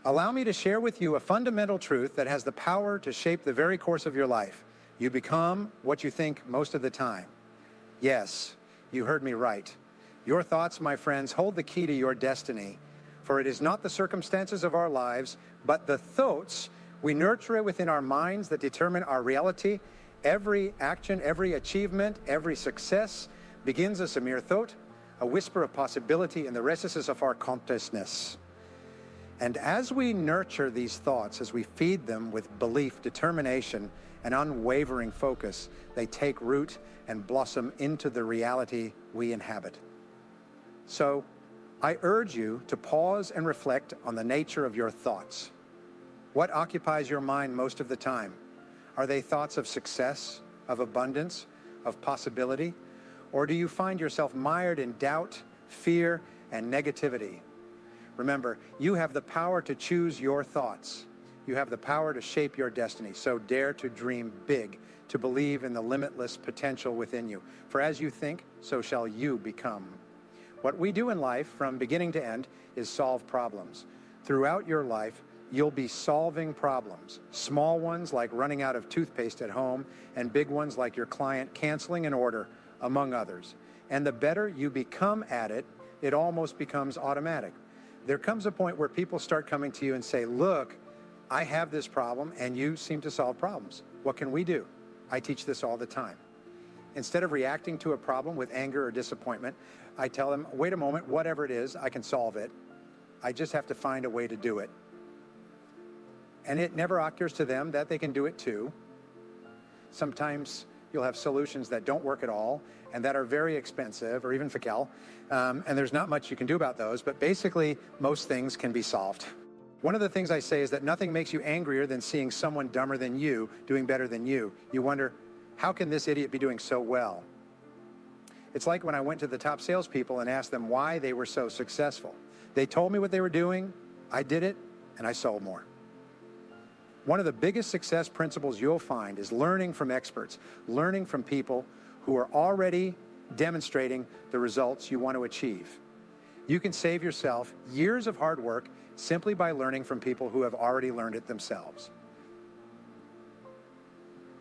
Allow me to share with you a fundamental truth that has the power to shape the very course of your life. You become what you think most of the time. Yes, you heard me right. Your thoughts, my friends, hold the key to your destiny. For it is not the circumstances of our lives, but the thoughts we nurture within our minds that determine our reality. Every action, every achievement, every success begins as a mere thought, a whisper of possibility in the recesses of our consciousness. And as we nurture these thoughts, as we feed them with belief, determination, and unwavering focus, they take root and blossom into the reality we inhabit. So, I urge you to pause and reflect on the nature of your thoughts. What occupies your mind most of the time? Are they thoughts of success, of abundance, of possibility? Or do you find yourself mired in doubt, fear, and negativity? Remember, you have the power to choose your thoughts. You have the power to shape your destiny. So dare to dream big, to believe in the limitless potential within you. For as you think, so shall you become. What we do in life, from beginning to end, is solve problems. Throughout your life, you'll be solving problems. Small ones like running out of toothpaste at home, and big ones like your client canceling an order, among others. And the better you become at it, it almost becomes automatic. There comes a point where people start coming to you and say, look, I have this problem, and you seem to solve problems. What can we do? I teach this all the time. Instead of reacting to a problem with anger or disappointment, I tell them, wait a moment, whatever it is, I can solve it. I just have to find a way to do it. And it never occurs to them that they can do it too. Sometimes you'll have solutions that don't work at all and that are very expensive or even fecal, and there's not much you can do about those, but basically most things can be solved. One of the things I say is that nothing makes you angrier than seeing someone dumber than you doing better than you. You wonder, how can this idiot be doing so well? It's like when I went to the top salespeople and asked them why they were so successful. They told me what they were doing, I did it, and I sold more. One of the biggest success principles you'll find is learning from experts, learning from people who are already demonstrating the results you want to achieve. You can save yourself years of hard work simply by learning from people who have already learned it themselves.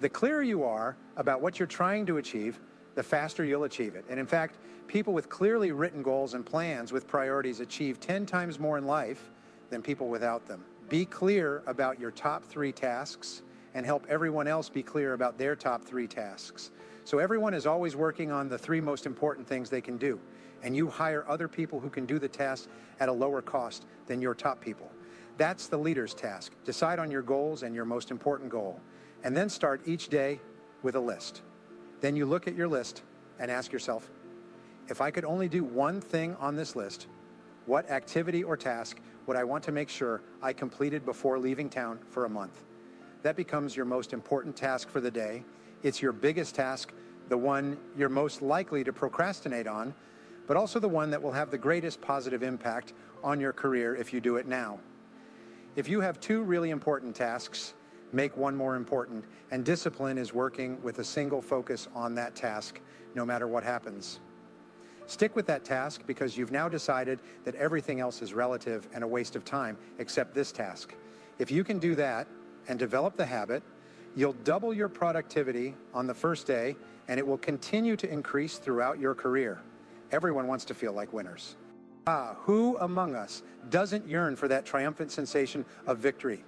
The clearer you are about what you're trying to achieve, the faster you'll achieve it. And in fact, people with clearly written goals and plans with priorities achieve 10 times more in life than people without them. Be clear about your top 3 tasks and help everyone else be clear about their top 3 tasks. So everyone is always working on the 3 most important things they can do. And you hire other people who can do the task at a lower cost than your top people. That's the leader's task. Decide on your goals and your most important goal. And then start each day with a list. Then you look at your list and ask yourself, if I could only do one thing on this list, what activity or task would I want to make sure I completed before leaving town for a month? That becomes your most important task for the day. It's your biggest task, the one you're most likely to procrastinate on, but also the one that will have the greatest positive impact on your career if you do it now. If you have 2 really important tasks, make one more important, and discipline is working with a single focus on that task, no matter what happens. Stick with that task because you've now decided that everything else is relative and a waste of time except this task. If you can do that and develop the habit, you'll double your productivity on the first day, and it will continue to increase throughout your career. Everyone wants to feel like winners. Who among us doesn't yearn for that triumphant sensation of victory?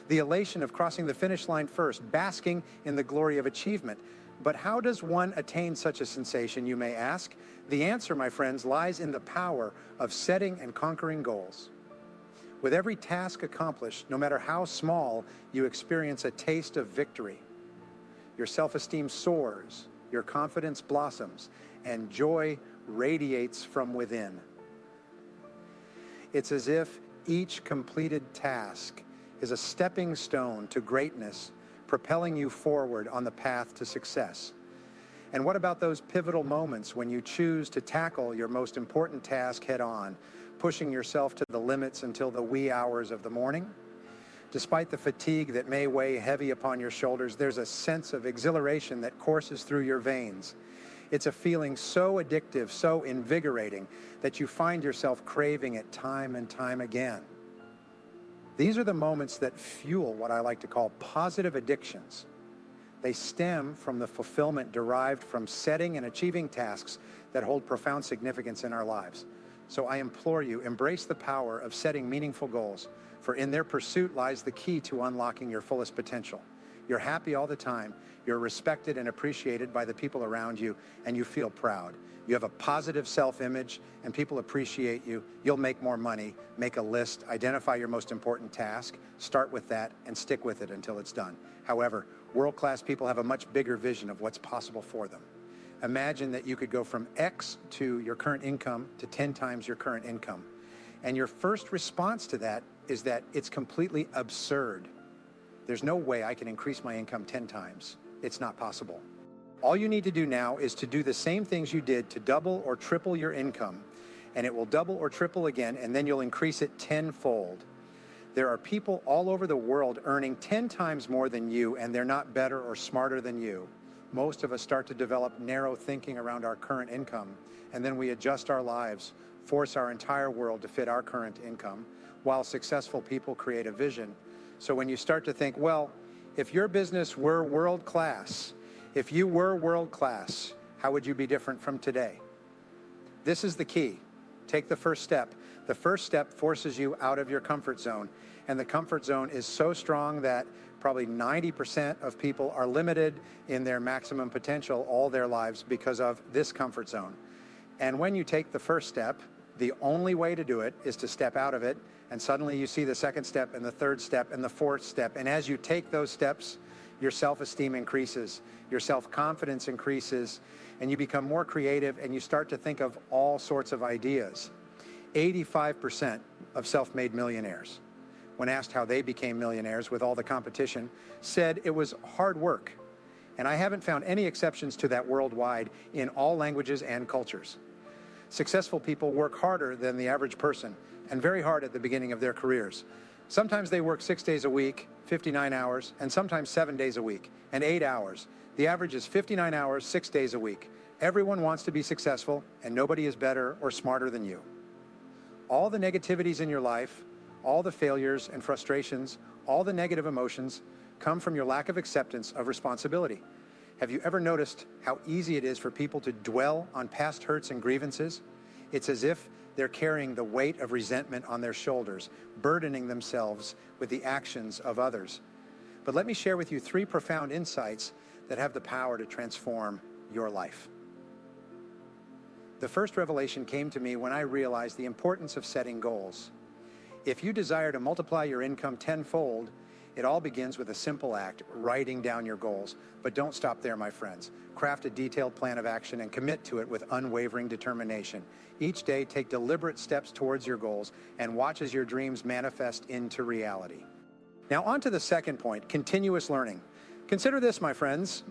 The elation of crossing the finish line first, basking in the glory of achievement. But how does one attain such a sensation, you may ask? The answer, my friends, lies in the power of setting and conquering goals. With every task accomplished, no matter how small, you experience a taste of victory. Your self-esteem soars, your confidence blossoms, and joy radiates from within. It's as if each completed task is a stepping stone to greatness, propelling you forward on the path to success. And what about those pivotal moments when you choose to tackle your most important task head on, pushing yourself to the limits until the wee hours of the morning? Despite the fatigue that may weigh heavy upon your shoulders, there's a sense of exhilaration that courses through your veins. It's a feeling so addictive, so invigorating, that you find yourself craving it time and time again. These are the moments that fuel what I like to call positive addictions. They stem from the fulfillment derived from setting and achieving tasks that hold profound significance in our lives. So I implore you, embrace the power of setting meaningful goals, for in their pursuit lies the key to unlocking your fullest potential. You're happy all the time, you're respected and appreciated by the people around you, and you feel proud. You have a positive self-image, and people appreciate you. You'll make more money, make a list, identify your most important task, start with that, and stick with it until it's done. However, world-class people have a much bigger vision of what's possible for them. Imagine that you could go from X to your current income to 10 times your current income. And your first response to that is that it's completely absurd. There's no way I can increase my income 10 times. It's not possible. All you need to do now is to do the same things you did to double or triple your income, and it will double or triple again, and then you'll increase it tenfold. There are people all over the world earning 10 times more than you, and they're not better or smarter than you. Most of us start to develop narrow thinking around our current income, and then we adjust our lives, force our entire world to fit our current income, while successful people create a vision. So when you start to think, well, if your business were world-class, if you were world-class, how would you be different from today? This is the key. Take the first step. The first step forces you out of your comfort zone, and the comfort zone is so strong that probably 90% of people are limited in their maximum potential all their lives because of this comfort zone. And when you take the first step, the only way to do it is to step out of it, and suddenly you see the second step and the third step and the fourth step. And as you take those steps, your self-esteem increases, your self-confidence increases, and you become more creative, and you start to think of all sorts of ideas. 85% of self-made millionaires, when asked how they became millionaires with all the competition, said it was hard work. And I haven't found any exceptions to that worldwide in all languages and cultures. Successful people work harder than the average person, and very hard at the beginning of their careers. Sometimes they work 6 days a week, 59 hours, and sometimes 7 days a week, and 8 hours. The average is 59 hours, 6 days a week. Everyone wants to be successful, and nobody is better or smarter than you. All the negativities in your life, all the failures and frustrations, all the negative emotions come from your lack of acceptance of responsibility. Have you ever noticed how easy it is for people to dwell on past hurts and grievances? It's as if they're carrying the weight of resentment on their shoulders, burdening themselves with the actions of others. But let me share with you 3 profound insights that have the power to transform your life. The first revelation came to me when I realized the importance of setting goals. If you desire to multiply your income tenfold, it all begins with a simple act, writing down your goals. But don't stop there, my friends. Craft a detailed plan of action and commit to it with unwavering determination. Each day, take deliberate steps towards your goals and watch as your dreams manifest into reality. Now, on to the second point, continuous learning. Consider this, my friends.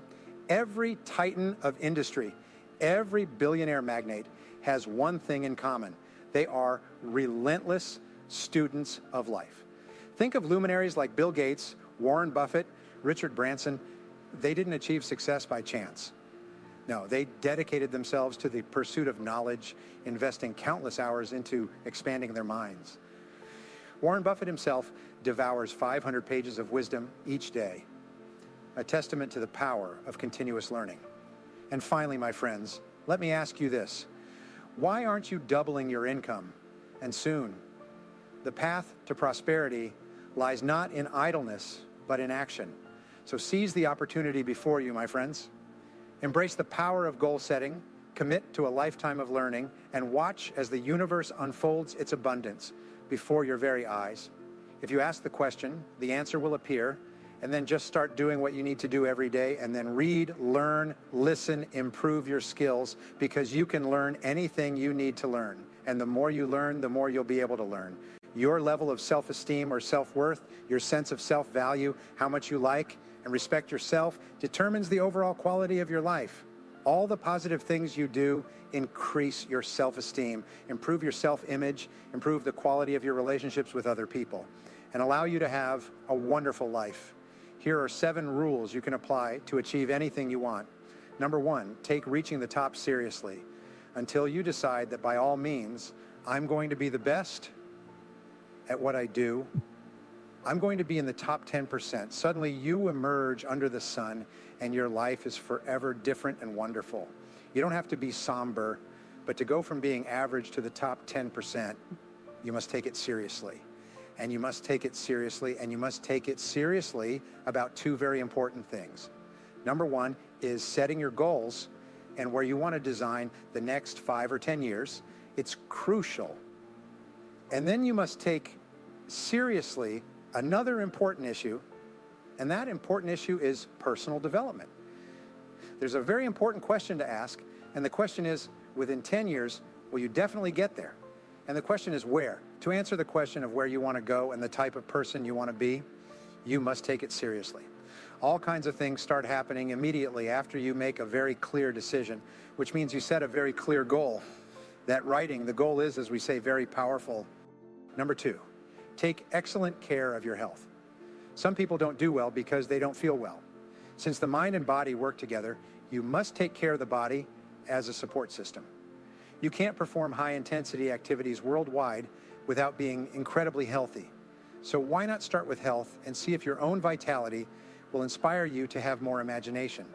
Every titan of industry, every billionaire magnate has one thing in common. They are relentless students of life. Think of luminaries like Bill Gates, Warren Buffett, Richard Branson. They didn't achieve success by chance. No, they dedicated themselves to the pursuit of knowledge, investing countless hours into expanding their minds. Warren Buffett himself devours 500 pages of wisdom each day, a testament to the power of continuous learning. And finally, my friends, let me ask you this. Why aren't you doubling your income? And soon? The path to prosperity lies not in idleness, but in action. So seize the opportunity before you, my friends. Embrace the power of goal setting, commit to a lifetime of learning, and watch as the universe unfolds its abundance before your very eyes. If you ask the question, the answer will appear, and then just start doing what you need to do every day, and then read, learn, listen, improve your skills, because you can learn anything you need to learn. And the more you learn, the more you'll be able to learn. Your level of self-esteem or self-worth, your sense of self-value, how much you like and respect yourself, determines the overall quality of your life. All the positive things you do increase your self-esteem, improve your self-image, improve the quality of your relationships with other people, and allow you to have a wonderful life. Here are 7 rules you can apply to achieve anything you want. Number 1, take reaching the top seriously until you decide that by all means, I'm going to be the best at what I do I'm going to be in the top 10%. Suddenly you emerge under the sun and your life is forever different and wonderful. You don't have to be somber, but to go from being average to the top 10%, you must take it seriously. And you must take it seriously, and you must take it seriously about two very important things. Number one is setting your goals and where you want to design the next 5 or 10 years. It's crucial. And then you must take seriously another important issue, and that important issue is personal development. There's a very important question to ask, and the question is, within 10 years, will you definitely get there? And the question is where? To answer the question of where you want to go and the type of person you want to be, you must take it seriously. All kinds of things start happening immediately after you make a very clear decision, which means you set a very clear goal. That writing, the goal is, as we say, very powerful. Number two, take excellent care of your health. Some people don't do well because they don't feel well. Since the mind and body work together, you must take care of the body as a support system. You can't perform high-intensity activities worldwide without being incredibly healthy. So why not start with health and see if your own vitality will inspire you to have more imagination?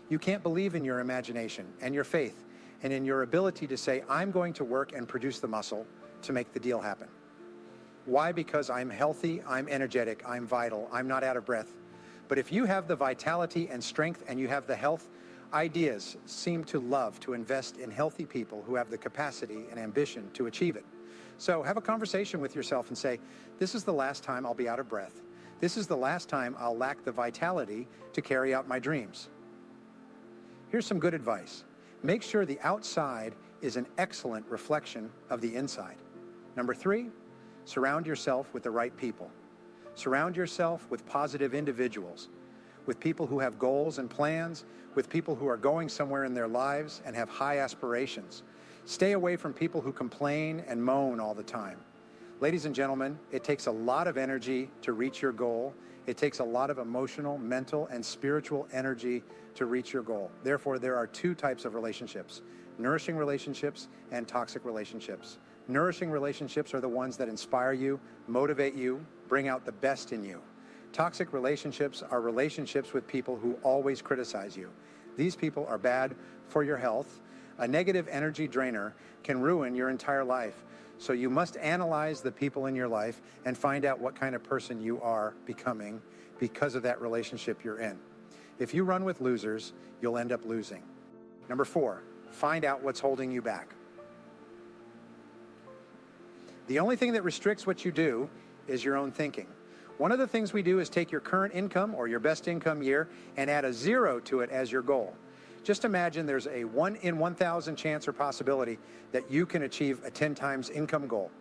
You can't believe in your imagination and your faith and in your ability to say, I'm going to work and produce the muscle to make the deal happen. Why? Because I'm healthy, I'm energetic, I'm vital, I'm not out of breath. But if you have the vitality and strength and you have the health, ideas seem to love to invest in healthy people who have the capacity and ambition to achieve it. So have a conversation with yourself and say, this is the last time I'll be out of breath. This is the last time I'll lack the vitality to carry out my dreams. Here's some good advice. Make sure the outside is an excellent reflection of the inside. Number three, surround yourself with the right people. Surround yourself with positive individuals, with people who have goals and plans, with people who are going somewhere in their lives and have high aspirations. Stay away from people who complain and moan all the time. Ladies and gentlemen, it takes a lot of energy to reach your goal. It takes a lot of emotional, mental, and spiritual energy to reach your goal. Therefore, there are two types of relationships: nourishing relationships and toxic relationships. Nourishing relationships are the ones that inspire you, motivate you, bring out the best in you. Toxic relationships are relationships with people who always criticize you. These people are bad for your health. A negative energy drainer can ruin your entire life. So you must analyze the people in your life and find out what kind of person you are becoming because of that relationship you're in. If you run with losers, you'll end up losing. Number four, find out what's holding you back. The only thing that restricts what you do is your own thinking. One of the things we do is take your current income or your best income year and add a 0 to it as your goal. Just imagine there's a 1 in 1,000 chance or possibility that you can achieve a 10 times income goal.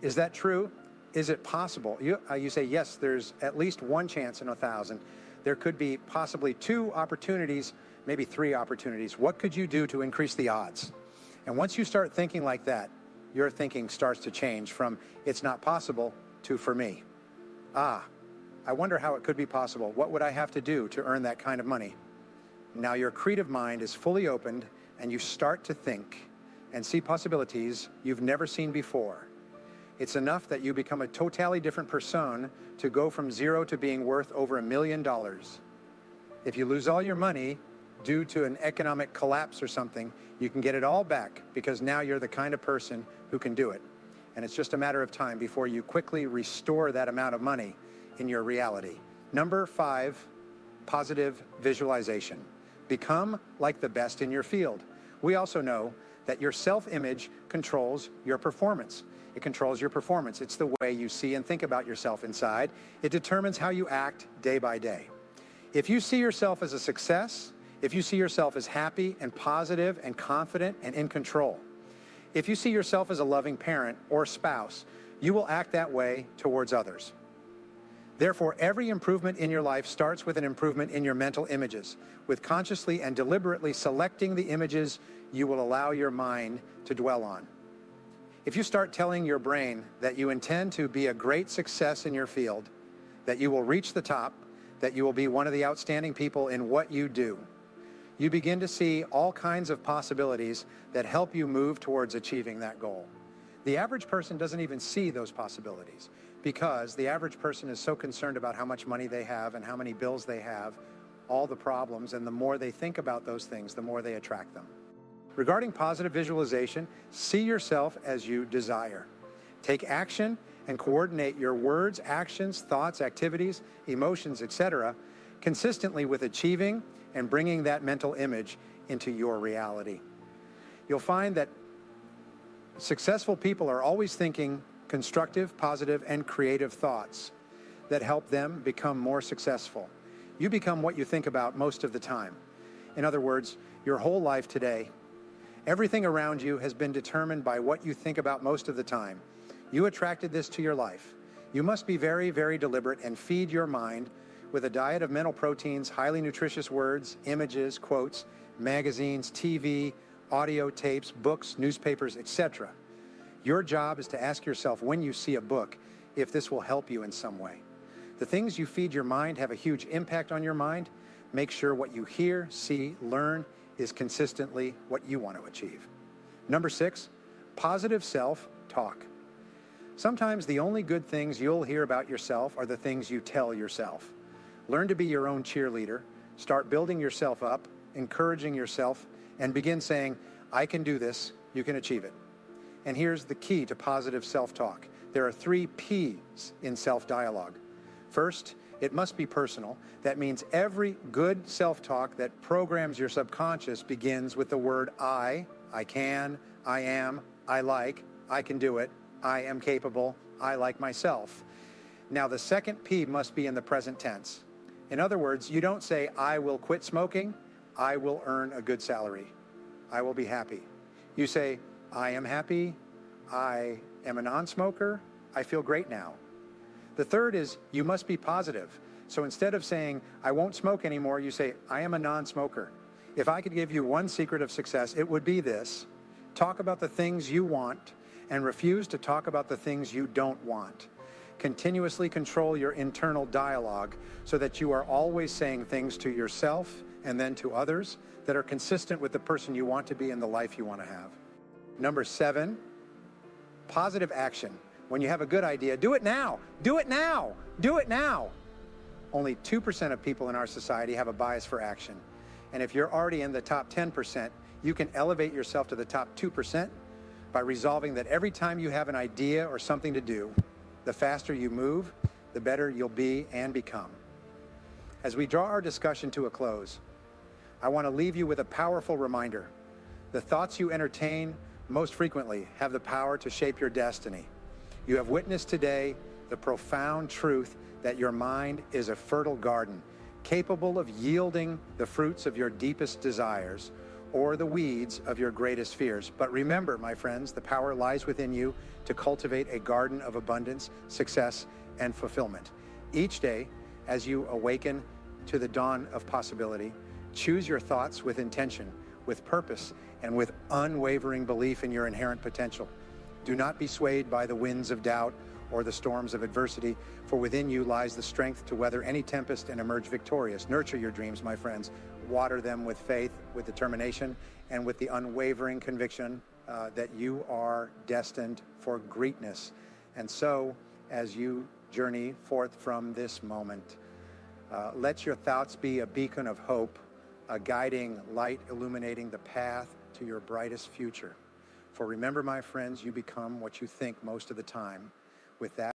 Is that true? Is it possible? You say, yes, there's at least one chance in 1,000. There could be possibly 2 opportunities, maybe 3 opportunities. What could you do to increase the odds? And once you start thinking like that, your thinking starts to change from it's not possible to for me. I wonder how it could be possible. What would I have to do to earn that kind of money? Now your creative mind is fully opened and you start to think and see possibilities you've never seen before. It's enough that you become a totally different person to go from 0 to being worth over $1 million. If you lose all your money due to an economic collapse or something, you can get it all back because now you're the kind of person who can do it. And it's just a matter of time before you quickly restore that amount of money in your reality. Number 5, positive visualization. Become like the best in your field. We also know that your self-image controls your performance. It controls your performance. It's the way you see and think about yourself inside. It determines how you act day by day. If you see yourself as a success, if you see yourself as happy and positive and confident and in control, if you see yourself as a loving parent or spouse, you will act that way towards others. Therefore, every improvement in your life starts with an improvement in your mental images. With consciously and deliberately selecting the images you will allow your mind to dwell on. If you start telling your brain that you intend to be a great success in your field, that you will reach the top, that you will be one of the outstanding people in what you do, you begin to see all kinds of possibilities that help you move towards achieving that goal. The average person doesn't even see those possibilities because the average person is so concerned about how much money they have and how many bills they have, all the problems, and the more they think about those things, the more they attract them. Regarding positive visualization, see yourself as you desire. Take action and coordinate your words, actions, thoughts, activities, emotions, etc., consistently with achieving and bringing that mental image into your reality. You'll find that successful people are always thinking constructive, positive, and creative thoughts that help them become more successful. You become what you think about most of the time. In other words, your whole life today, everything around you has been determined by what you think about most of the time. You attracted this to your life. You must be very, very deliberate and feed your mind with a diet of mental proteins, highly nutritious words, images, quotes, magazines, TV, audio tapes, books, newspapers, etc. Your job is to ask yourself when you see a book if this will help you in some way. The things you feed your mind have a huge impact on your mind. Make sure what you hear, see, learn is consistently what you want to achieve. Number 6, positive self-talk. Sometimes the only good things you'll hear about yourself are the things you tell yourself. Learn to be your own cheerleader. Start building yourself up, encouraging yourself, and begin saying, I can do this, you can achieve it. And here's the key to positive self-talk. There are 3 P's in self-dialogue. First, it must be personal. That means every good self-talk that programs your subconscious begins with the word I can, I am, I like, I can do it, I am capable, I like myself. Now the second P must be in the present tense. In other words, you don't say, I will quit smoking, I will earn a good salary, I will be happy. You say, I am happy, I am a non-smoker, I feel great now. The third is, you must be positive. So instead of saying, I won't smoke anymore, you say, I am a non-smoker. If I could give you one secret of success, it would be this. Talk about the things you want and refuse to talk about the things you don't want. Continuously control your internal dialogue so that you are always saying things to yourself and then to others that are consistent with the person you want to be and the life you want to have. Number 7, positive action. When you have a good idea, do it now, do it now, do it now. Only 2% of people in our society have a bias for action. And if you're already in the top 10%, you can elevate yourself to the top 2% by resolving that every time you have an idea or something to do, the faster you move, the better you'll be and become. As we draw our discussion to a close, I want to leave you with a powerful reminder. The thoughts you entertain most frequently have the power to shape your destiny. You have witnessed today the profound truth that your mind is a fertile garden, capable of yielding the fruits of your deepest desires or the weeds of your greatest fears. But remember, my friends, the power lies within you to cultivate a garden of abundance, success, and fulfillment. Each day, as you awaken to the dawn of possibility, choose your thoughts with intention, with purpose, and with unwavering belief in your inherent potential. Do not be swayed by the winds of doubt or the storms of adversity, for within you lies the strength to weather any tempest and emerge victorious. Nurture your dreams, my friends. Water them with faith, with determination, and with the unwavering conviction that you are destined for greatness. And so, as you journey forth from this moment, let your thoughts be a beacon of hope, a guiding light illuminating the path to your brightest future. For remember, my friends, you become what you think most of the time. With that,